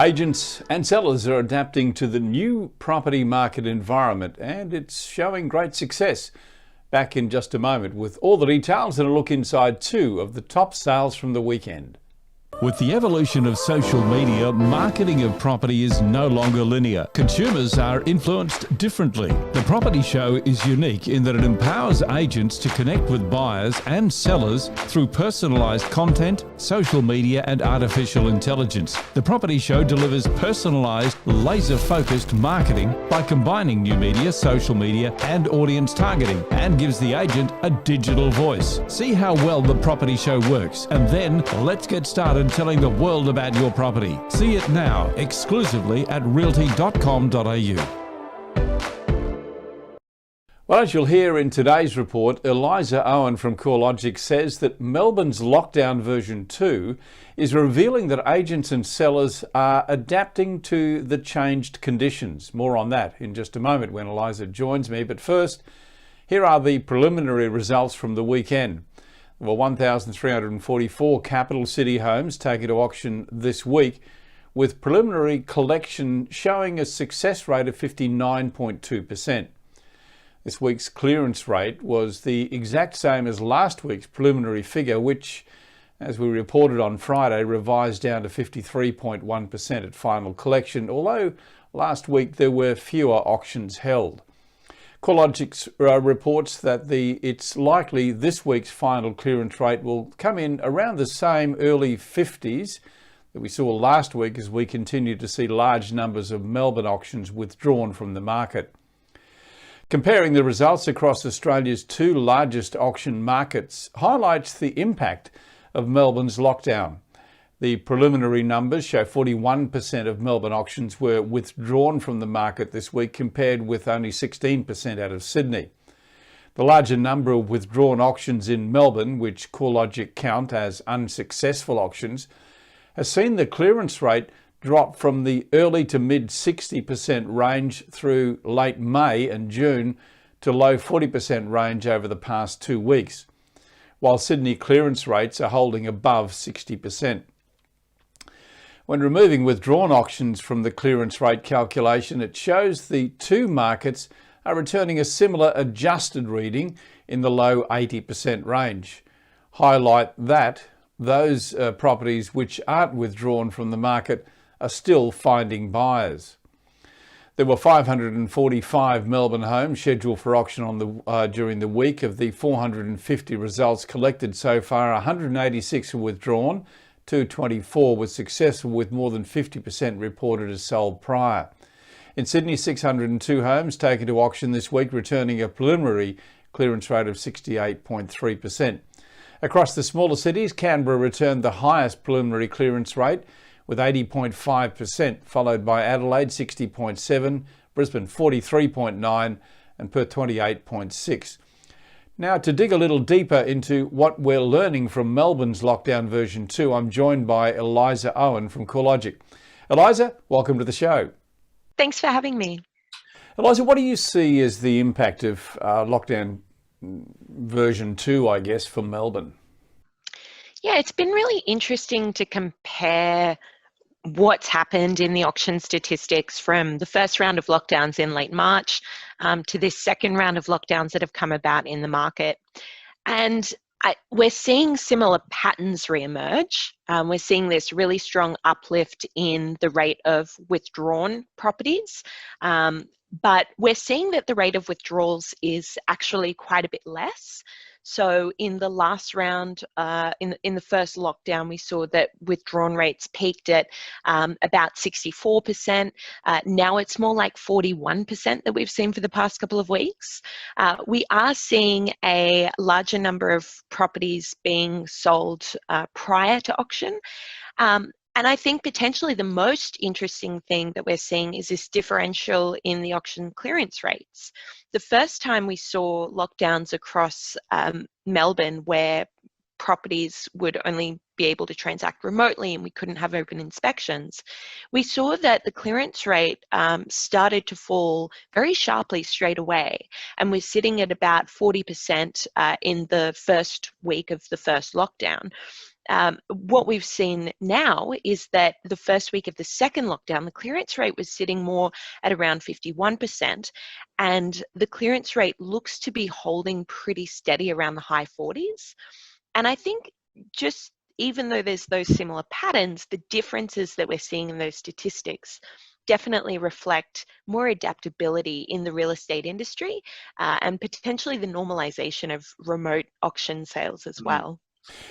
Agents and sellers are adapting to the new property market environment, and it's showing great success. Back in just a moment with all the details and a look inside two of the top sales from the weekend. With the evolution of social media, marketing of property is no longer linear. Consumers are influenced differently. The Property Show is unique in that it empowers agents to connect with buyers and sellers through personalised content, social media and artificial intelligence. The Property Show delivers personalised, laser-focused marketing by combining new media, social media and audience targeting, and gives the agent a digital voice. See how well the Property Show works, and then let's get started telling the world about your property. See it now exclusively at realty.com.au. Well, as you'll hear in today's report, Eliza Owen from CoreLogic says that Melbourne's lockdown version 2 is revealing that agents and sellers are adapting to the changed conditions. More on that in just a moment when Eliza joins me. But first, here are the preliminary results from the weekend. Well, 1,344 capital city homes taken to auction this week, with preliminary collection showing a success rate of 59.2%. This week's clearance rate was the exact same as last week's preliminary figure, which, as we reported on Friday, revised down to 53.1% at final collection, although last week there were fewer auctions held. CoreLogic reports that it's likely this week's final clearance rate will come in around the same early 50s that we saw last week, as we continue to see large numbers of Melbourne auctions withdrawn from the market. Comparing the results across Australia's two largest auction markets highlights the impact of Melbourne's lockdown. The preliminary numbers show 41% of Melbourne auctions were withdrawn from the market this week, compared with only 16% out of Sydney. The larger number of withdrawn auctions in Melbourne, which CoreLogic count as unsuccessful auctions, has seen the clearance rate drop from the early to mid 60% range through late May and June to low 40% range over the past 2 weeks, while Sydney clearance rates are holding above 60%. When removing withdrawn auctions from the clearance rate calculation, it shows the two markets are returning a similar adjusted reading in the low 80% range. Highlight that those properties which aren't withdrawn from the market are still finding buyers. There were 545 Melbourne homes scheduled for auction during the week. Of the 450 results collected so far, 186 were withdrawn. 224 was successful, with more than 50% reported as sold prior. In Sydney, 602 homes taken to auction this week, returning a preliminary clearance rate of 68.3%. Across the smaller cities, Canberra returned the highest preliminary clearance rate with 80.5%, followed by Adelaide 60.7%, Brisbane 43.9% and Perth 28.6%. Now, to dig a little deeper into what we're learning from Melbourne's lockdown version 2, I'm joined by Eliza Owen from CoreLogic. Eliza, welcome to the show. Thanks for having me. Eliza, what do you see as the impact of lockdown version 2, I guess, for Melbourne? Yeah, it's been really interesting to compare what's happened in the auction statistics from the first round of lockdowns in late March to this second round of lockdowns that have come about in the market. And we're seeing similar patterns reemerge. We're seeing this really strong uplift in the rate of withdrawn properties. But we're seeing that the rate of withdrawals is actually quite a bit less. So in the last round, in the first lockdown, we saw that withdrawn rates peaked at about 64%. Now it's more like 41% that we've seen for the past couple of weeks. We are seeing a larger number of properties being sold prior to auction. And I think potentially the most interesting thing that we're seeing is this differential in the auction clearance rates. The first time we saw lockdowns across Melbourne, where properties would only be able to transact remotely and we couldn't have open inspections, we saw that the clearance rate started to fall very sharply straight away, and we're sitting at about 40% in the first week of the first lockdown. what we've seen now is that the first week of the second lockdown, the clearance rate was sitting more at around 51%, and the clearance rate looks to be holding pretty steady around the high 40s. And I think just even though there's those similar patterns, the differences that we're seeing in those statistics definitely reflect more adaptability in the real estate industry and potentially the normalization of remote auction sales as well.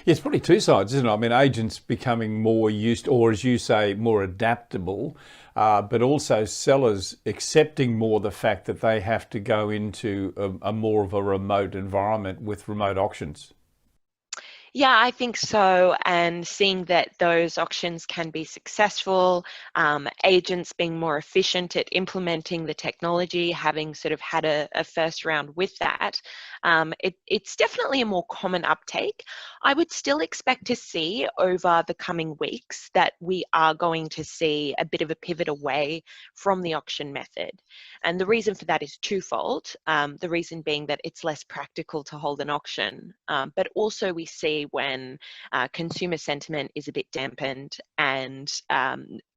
Yeah, it's probably two sides, isn't it? I mean, agents becoming more used, or as you say, more adaptable, but also sellers accepting more the fact that they have to go into a more of a remote environment with remote auctions. Yeah, I think so. And seeing that those auctions can be successful, agents being more efficient at implementing the technology, having sort of had a first round with that, it's definitely a more common uptake. I would still expect to see over the coming weeks that we are going to see a bit of a pivot away from the auction method. And the reason for that is twofold. The reason being that it's less practical to hold an auction, but also we see when consumer sentiment is a bit dampened and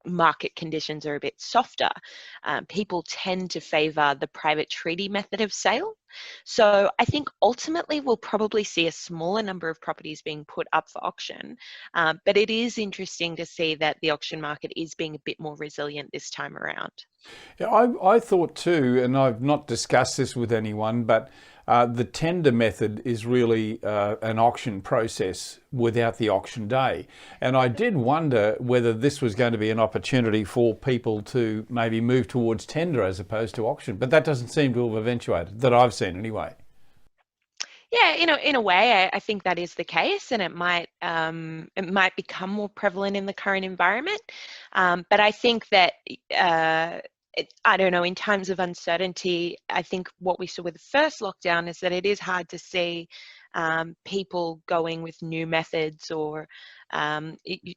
market conditions are a bit softer, people tend to favour the private treaty method of sale. So I think ultimately we'll probably see a smaller number of properties being put up for auction, but it is interesting to see that the auction market is being a bit more resilient this time around. Yeah, I thought too, and I've not discussed this with anyone, but the tender method is really an auction process without the auction day. And I did wonder whether this was going to be an opportunity for people to maybe move towards tender as opposed to auction, but that doesn't seem to have eventuated, that I've seen anyway. Yeah, in a way, I think that is the case, and it might become more prevalent in the current environment. But I think that I don't know, in times of uncertainty, I think what we saw with the first lockdown is that it is hard to see people going with new methods or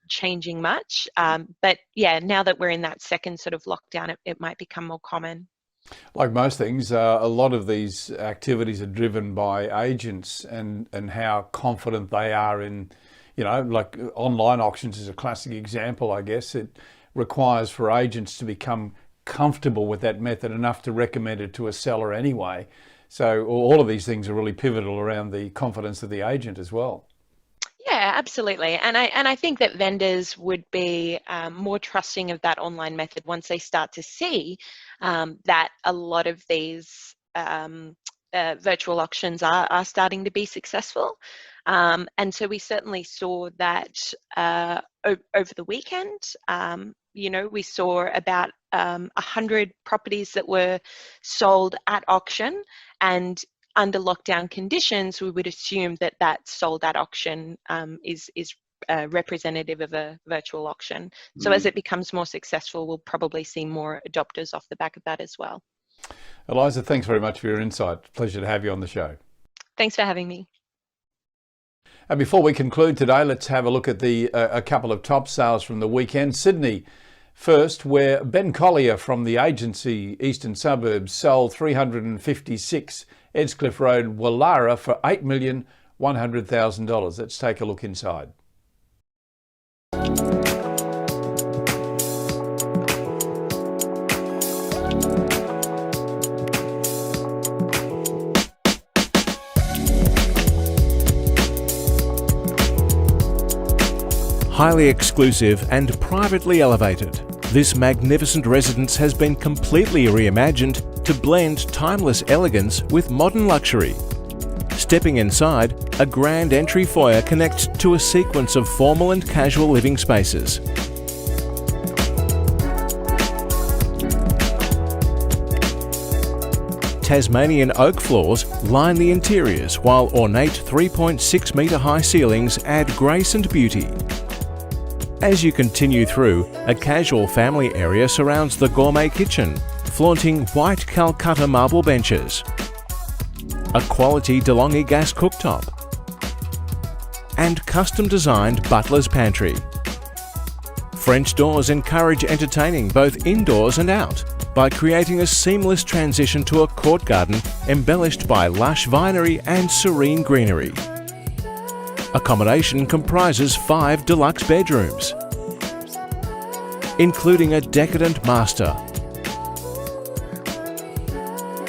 changing much. But yeah, now that we're in that second sort of lockdown, it might become more common. Like most things, a lot of these activities are driven by agents and how confident they are in, like online auctions is a classic example, I guess. It requires for agents to become comfortable with that method enough to recommend it to a seller anyway. So all of these things are really pivotal around the confidence of the agent as well. Yeah, absolutely. And I think that vendors would be more trusting of that online method once they start to see that a lot of these virtual auctions are starting to be successful. And so we certainly saw that over the weekend. We saw about 100 properties that were sold at auction, and under lockdown conditions, we would assume that sold at auction is representative of a virtual auction. So as it becomes more successful, we'll probably see more adopters off the back of that as well. Eliza, thanks very much for your insight. Pleasure to have you on the show. Thanks for having me. And before we conclude today, let's have a look at a couple of top sales from the weekend. Sydney first, where Ben Collier from the agency Eastern Suburbs sold 356 Edscliffe Road, Wallara for $8,100,000. Let's take a look inside. Highly exclusive and privately elevated, this magnificent residence has been completely reimagined to blend timeless elegance with modern luxury. Stepping inside, a grand entry foyer connects to a sequence of formal and casual living spaces. Tasmanian oak floors line the interiors, while ornate 3.6 metre high ceilings add grace and beauty. As you continue through, a casual family area surrounds the gourmet kitchen, flaunting white Calcutta marble benches, a quality DeLonghi gas cooktop, and custom-designed butler's pantry. French doors encourage entertaining both indoors and out by creating a seamless transition to a court garden embellished by lush vinery and serene greenery. Accommodation comprises 5 deluxe bedrooms, including a decadent master,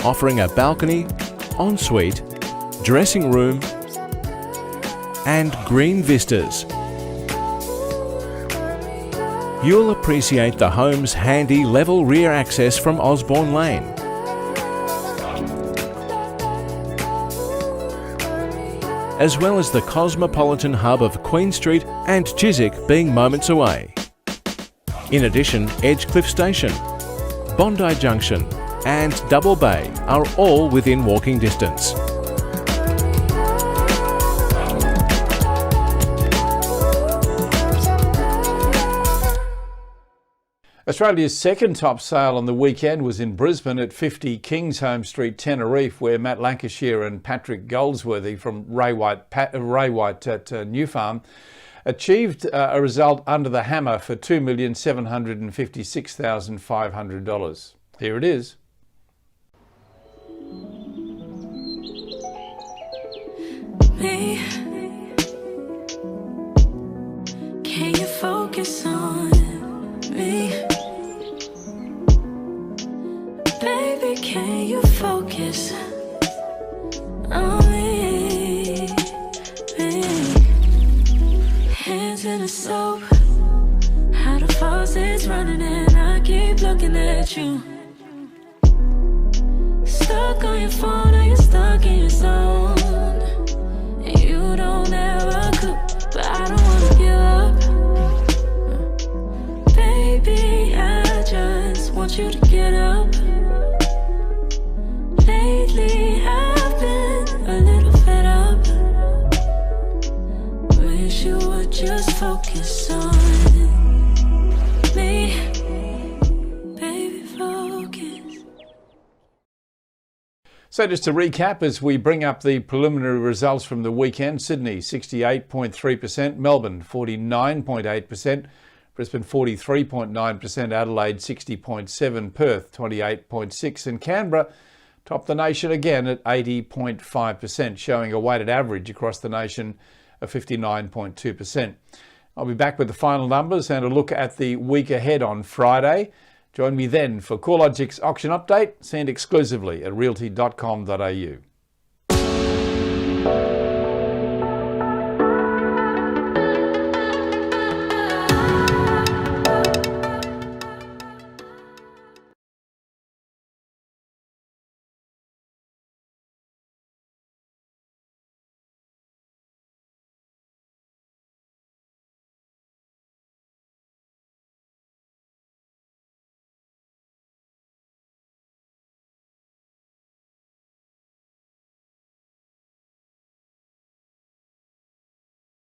offering a balcony, ensuite, dressing room and green vistas. You'll appreciate the home's handy level rear access from Osborne Lane. As well as the cosmopolitan hub of Queen Street and Chiswick being moments away. In addition, Edgecliff Station, Bondi Junction and Double Bay are all within walking distance. Australia's second top sale on the weekend was in Brisbane at 50 Kingsholm Street, Tenerife, where Matt Lancashire and Patrick Goldsworthy from Ray White at New Farm achieved a result under the hammer for $2,756,500. Here it is. Me, can you focus on me? Baby, can you focus on me? Hands in the soap, how the faucet's running and I keep looking at you. Stuck on your phone or you're stuck in your zone. You don't ever cook, but I don't wanna give up. Baby, I just want you to get up. Lately I've been a little fed up. Wish you would just focus on me. Baby, focus. So just to recap, as we bring up the preliminary results from the weekend, Sydney 68.3%, Melbourne 49.8%, Brisbane 43.9%, Adelaide 60.7%, Perth 28.6%, and Canberra topped the nation again at 80.5%, showing a weighted average across the nation of 59.2%. I'll be back with the final numbers and a look at the week ahead on Friday. Join me then for CoreLogic's auction update, seen exclusively at realty.com.au.